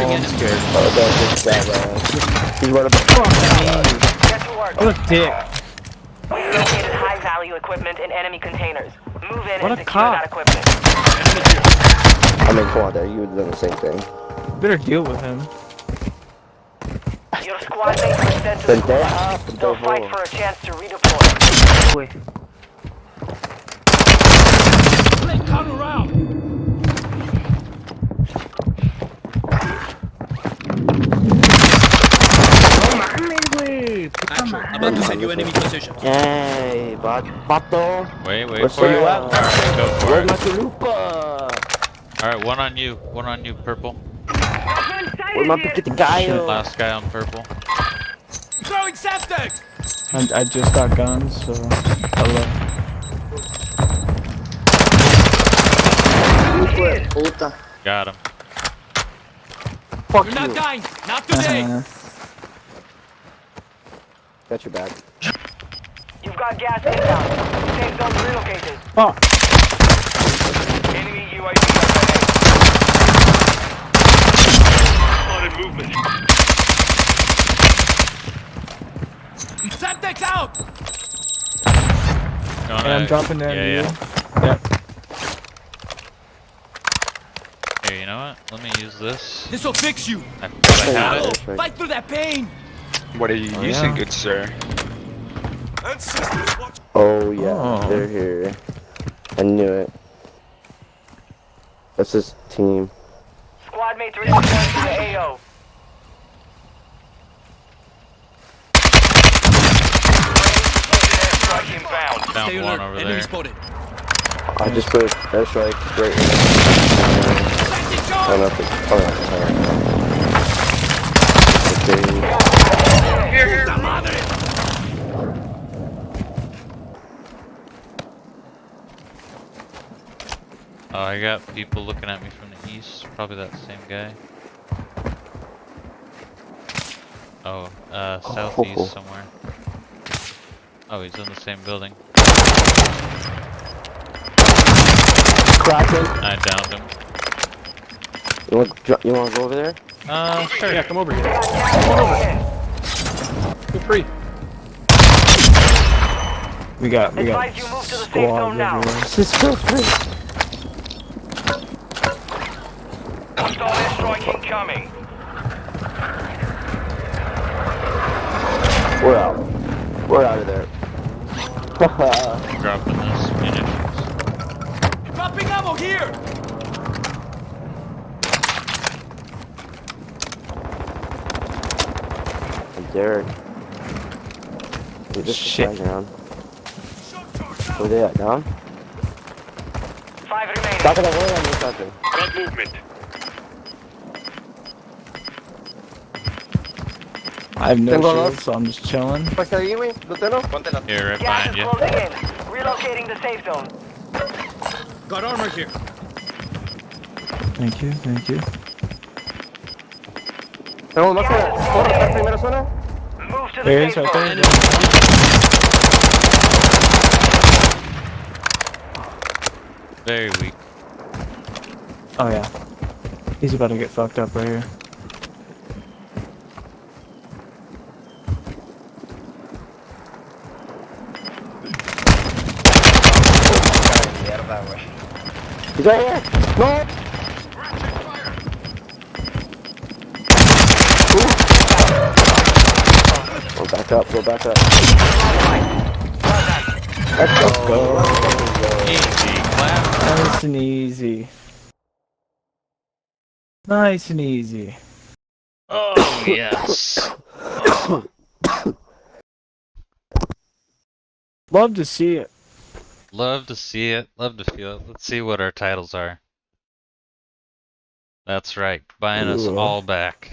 I'm scared. Oh, that's just that, He's running back. Get to work. What a dick. We located high-value equipment in enemy containers. Move in What and a secure cop. that equipment. I mean, come on there. You would have done the same thing. Better deal with him. Your squad mates were sent to the gulag. They'll fight for a chance to redeploy. Wait. Actual, about to send you enemy position. Hey, Bato. Wait What's for it. up? Alright, go for Where's it. my chalupa? Alright, one on you, purple. Where's my piquete Last guy on purple. Throwing septic! I just got guns, so hello. Puta. Got him. Fuck You're you. not dying! Not today! Got your back. You've got gas inbound. Safe zone relocated. Oh, Enemy UAV overhead. Spotted movement. Septic's out! and I'm dropping down to you. Yeah. Yep. Here, you know what? Let me use this. This'll fix you! I thought I had it. Fight through that pain! What are you using, good sir? Oh, yeah. Oh. They're here. I knew it. That's his team. Squad mates redeployed to the AO. Strike inbound. Down Stay one alert. over Enemy there. spotted. I just put airstrike right in. Tactic I don't know if it's. Oh, no. Okay. Puta madre! Oh, I got people looking at me from the east. Probably that same guy. Oh, southeast somewhere. Oh, he's in the same building. Kraken. I downed him. You want to go over there? Sure. Yeah, come over here. Come on over. Feel free. We got Advise you move to the safe squads zone now. everywhere. This is so free. Hostile airstrike incoming. We're out. We're out of there. Dropping this munitions. Dropping ammo here! And Derek. Dude, this Shit. is down. Where they at? Down? 5 remaining. Stop it, I'm on this something. Got movement. I have no Tengo shield, dos. so I'm just chilling. ¿Pasa ahí, güey? ¿Lo tengo? Here, right Gas behind is you. closing in. Relocating the safe zone. Got armor here. Thank you, thank you. Tengo más zona. ¿Puedo restar primera zona? Move to the There he is, safe right zone. there. Very weak. Oh yeah. He's about to get fucked up right here. He's right here. No. Go back up. Go back up. Let's go. Easy clap. Nice and easy. Nice and easy. Oh, yes. Love to see it. Love to see it. Love to feel it. Let's see what our titles are. That's right. Buying us Ooh. all back.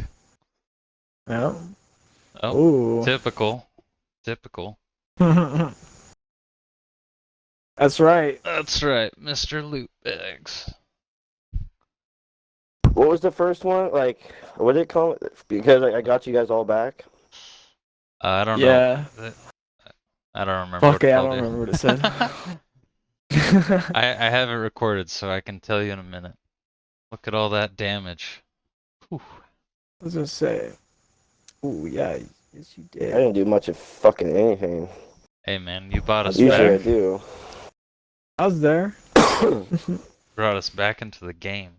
Yeah. Oh, Ooh. typical. Typical. That's right. That's right, Mr. Loot Bags. What was the first one? Like, what did it call it? Because I got you guys all back. I don't Yeah. know. I don't remember. Fuck what it yeah, I called, don't dude. remember what it said. I have it recorded, so I can tell you in a minute. Look at all that damage. Whew. was gonna say. Ooh, yeah. Yes, you I did. didn't do much of fucking anything. Hey man, you brought us Usually I back. do. I was there. Brought us back into the game.